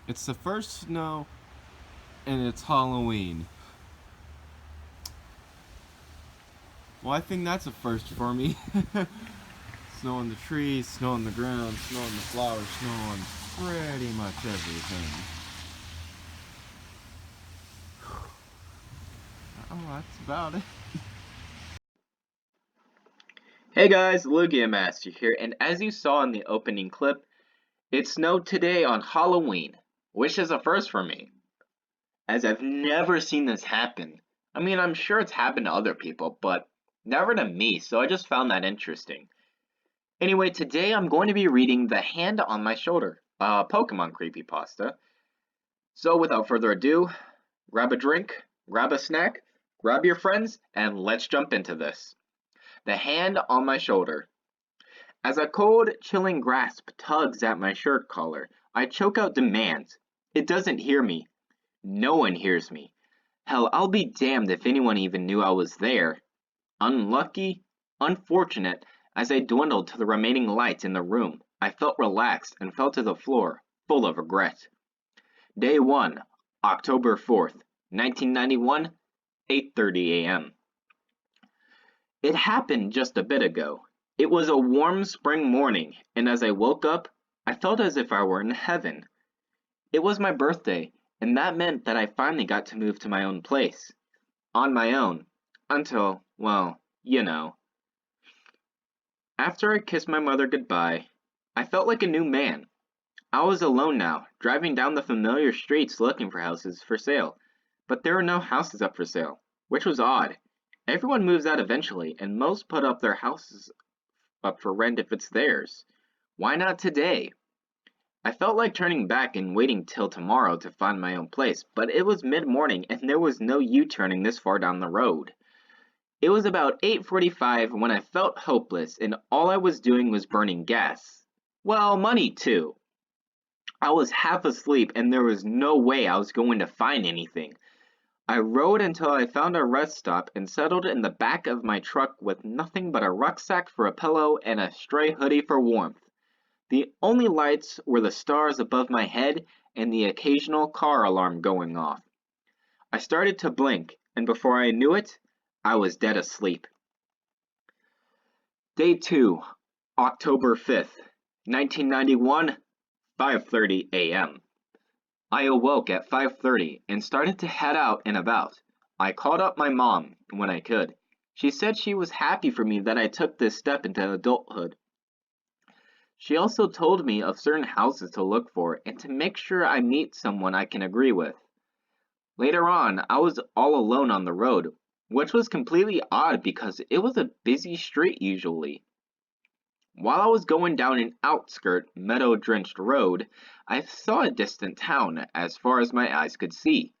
It's the first snow, and it's Halloween. Well, I think that's a first for me. Snow on the trees, snow on the ground, snow on the flowers, snow on pretty much everything. Oh, that's about it. Hey guys, Lugiamaster here, and as you saw in the opening clip, it snowed today on Halloween, which is a first for me, as I've never seen this happen. I mean, I'm sure it's happened to other people, but never to me, so I just found that interesting. Anyway, today I'm going to be reading The Hand on My Shoulder, a Pokemon Creepypasta. So without further ado, grab a drink, grab a snack, grab your friends, and let's jump into this. The Hand on My Shoulder. As a cold, chilling grasp tugs at my shirt collar, I choke out demands. It doesn't hear me. No one hears me. Hell, I'll be damned if anyone even knew I was there. Unlucky, unfortunate, as I dwindled to the remaining lights in the room, I felt relaxed and fell to the floor, full of regret. Day 1, October 4th, 1991, 8:30 a.m. It happened just a bit ago. It was a warm spring morning, and as I woke up, I felt as if I were in heaven. It was my birthday, and that meant that I finally got to move to my own place. On my own. Until, well, you know. After I kissed my mother goodbye, I felt like a new man. I was alone now, driving down the familiar streets looking for houses for sale. But there were no houses up for sale, which was odd. Everyone moves out eventually, and most put up their houses up for rent if it's theirs. Why not today? I felt like turning back and waiting till tomorrow to find my own place, but it was mid-morning and there was no U-turning this far down the road. It was about 8:45 when I felt hopeless and all I was doing was burning gas. Well, money too. I was half asleep and there was no way I was going to find anything. I rode until I found a rest stop and settled in the back of my truck with nothing but a rucksack for a pillow and a stray hoodie for warmth. The only lights were the stars above my head and the occasional car alarm going off. I started to blink, and before I knew it, I was dead asleep. Day 2, October 5th, 1991, 5:30 a.m. I awoke at 5:30 and started to head out and about. I called up my mom when I could. She said she was happy for me that I took this step into adulthood. She also told me of certain houses to look for and to make sure I meet someone I can agree with. Later on, I was all alone on the road, which was completely odd because it was a busy street usually. While I was going down an outskirt, meadow drenched road, I saw a distant town as far as my eyes could see.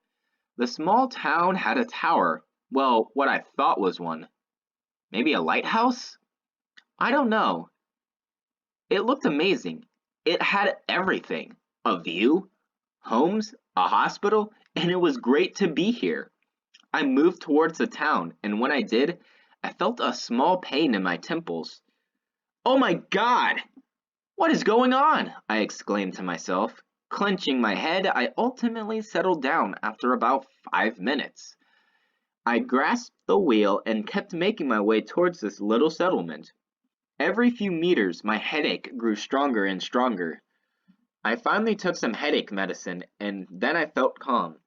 The small town had a tower, well, what I thought was one. Maybe a lighthouse? I don't know. It looked amazing. It had everything: a view, homes, a hospital, and it was great to be here. I moved towards the town, and when I did, I felt a small pain in my temples. Oh my God! What is going on? I exclaimed to myself. Clenching my head, I ultimately settled down after about 5 minutes. I grasped the wheel and kept making my way towards this little settlement. Every few meters, my headache grew stronger and stronger. I finally took some headache medicine, and then I felt calm.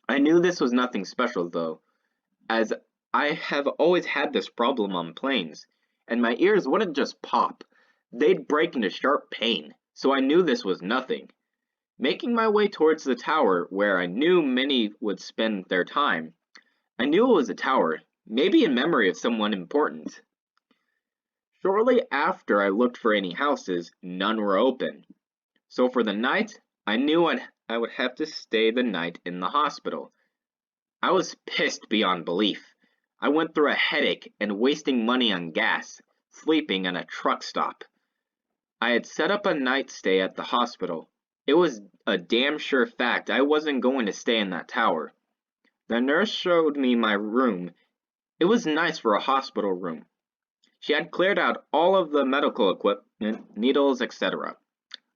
I knew this was nothing special, though, as I have always had this problem on planes, and my ears wouldn't just pop, they'd break into sharp pain, so I knew this was nothing. Making my way towards the tower, where I knew many would spend their time, I knew it was a tower, maybe in memory of someone important. Shortly after I looked for any houses, none were open. So for the night, I would have to stay the night in the hospital. I was pissed beyond belief. I went through a headache and wasting money on gas, sleeping at a truck stop. I had set up a night stay at the hospital. It was a damn sure fact I wasn't going to stay in that tower. The nurse showed me my room. It was nice for a hospital room. She had cleared out all of the medical equipment, needles, etc.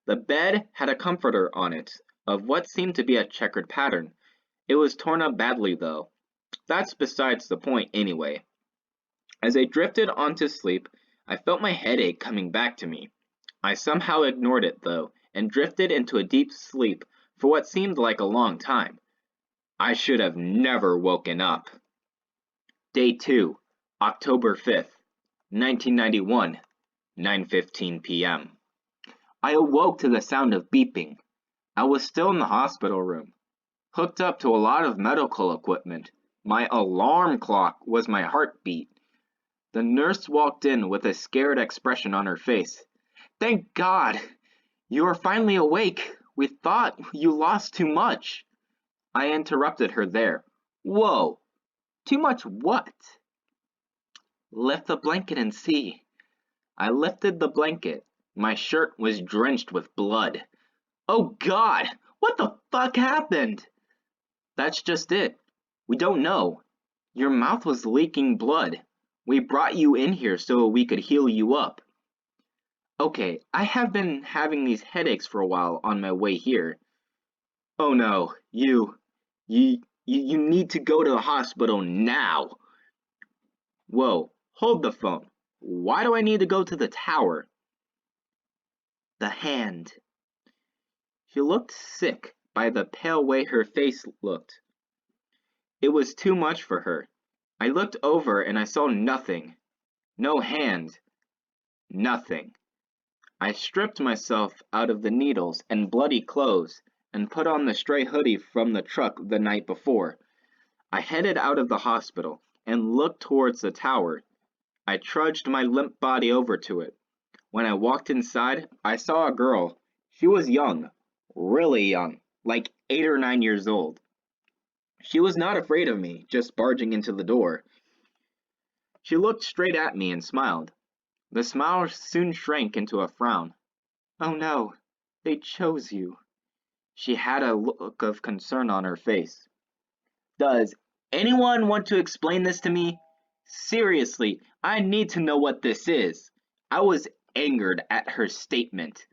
The bed had a comforter on it, of what seemed to be a checkered pattern. It was torn up badly, though. That's besides the point, anyway. As I drifted onto sleep, I felt my headache coming back to me. I somehow ignored it, though, and drifted into a deep sleep for what seemed like a long time. I should have never woken up. Day 2, October 5th, 1991, 9:15 p.m. I awoke to the sound of beeping. I was still in the hospital room, hooked up to a lot of medical equipment. My alarm clock was my heartbeat. The nurse walked in with a scared expression on her face. "Thank God! You are finally awake. We thought you lost too much." I interrupted her there. "Whoa! Too much what?" "Lift the blanket and see." I lifted the blanket. My shirt was drenched with blood. "Oh God! What the fuck happened?" "That's just it. We don't know. Your mouth was leaking blood. We brought you in here so we could heal you up." "Okay, I have been having these headaches for a while on my way here." "Oh no, you need to go to the hospital now." "Whoa, hold the phone. Why do I need to go to the tower?" "The hand." She looked sick by the pale way her face looked. It was too much for her. I looked over and I saw nothing. No hand. Nothing. I stripped myself out of the needles and bloody clothes and put on the stray hoodie from the truck the night before. I headed out of the hospital and looked towards the tower. I trudged my limp body over to it. When I walked inside, I saw a girl. She was young, really young, like 8 or 9 years old. She was not afraid of me, just barging into the door. She looked straight at me and smiled. The smile soon shrank into a frown. "Oh no, they chose you." She had a look of concern on her face. "Does anyone want to explain this to me? Seriously, I need to know what this is." I was angered at her statement.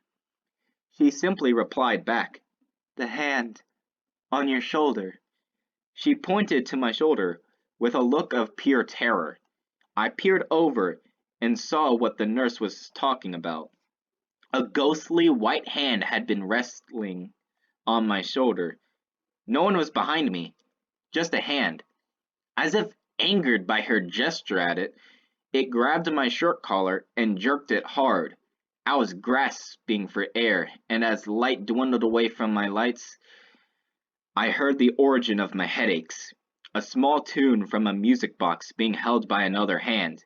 She simply replied back, "The hand on your shoulder." She pointed to my shoulder with a look of pure terror. I peered over and saw what the nurse was talking about. A ghostly white hand had been resting on my shoulder. No one was behind me, just a hand. As if angered by her gesture at it, it grabbed my shirt collar and jerked it hard. I was grasping for air, and as light dwindled away from my lights, I heard the origin of my headaches, a small tune from a music box being held by another hand.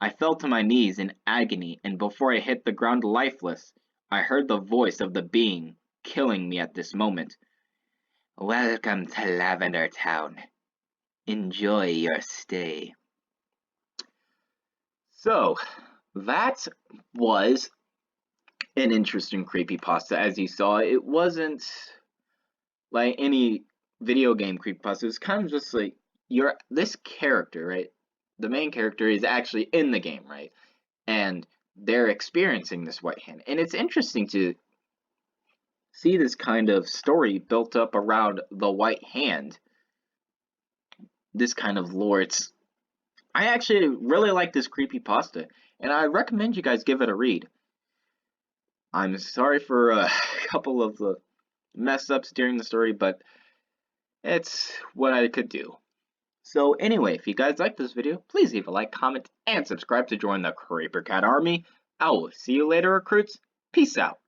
I fell to my knees in agony, and before I hit the ground lifeless, I heard the voice of the being killing me at this moment. "Welcome to Lavender Town. Enjoy your stay." So, that was an interesting creepypasta. As you saw, it wasn't like any video game creepypasta. It was kind of just like this character, right? The main character is actually in the game, right? And they're experiencing this white hand. And it's interesting to see this kind of story built up around the white hand. This kind of lore. I actually really like this creepypasta, and I recommend you guys give it a read. I'm sorry for a couple of the mess ups during the story, but it's what I could do. So anyway, if you guys like this video, please leave a like, comment, and subscribe to join the Creeper Cat Army. I will see you later, recruits. Peace out.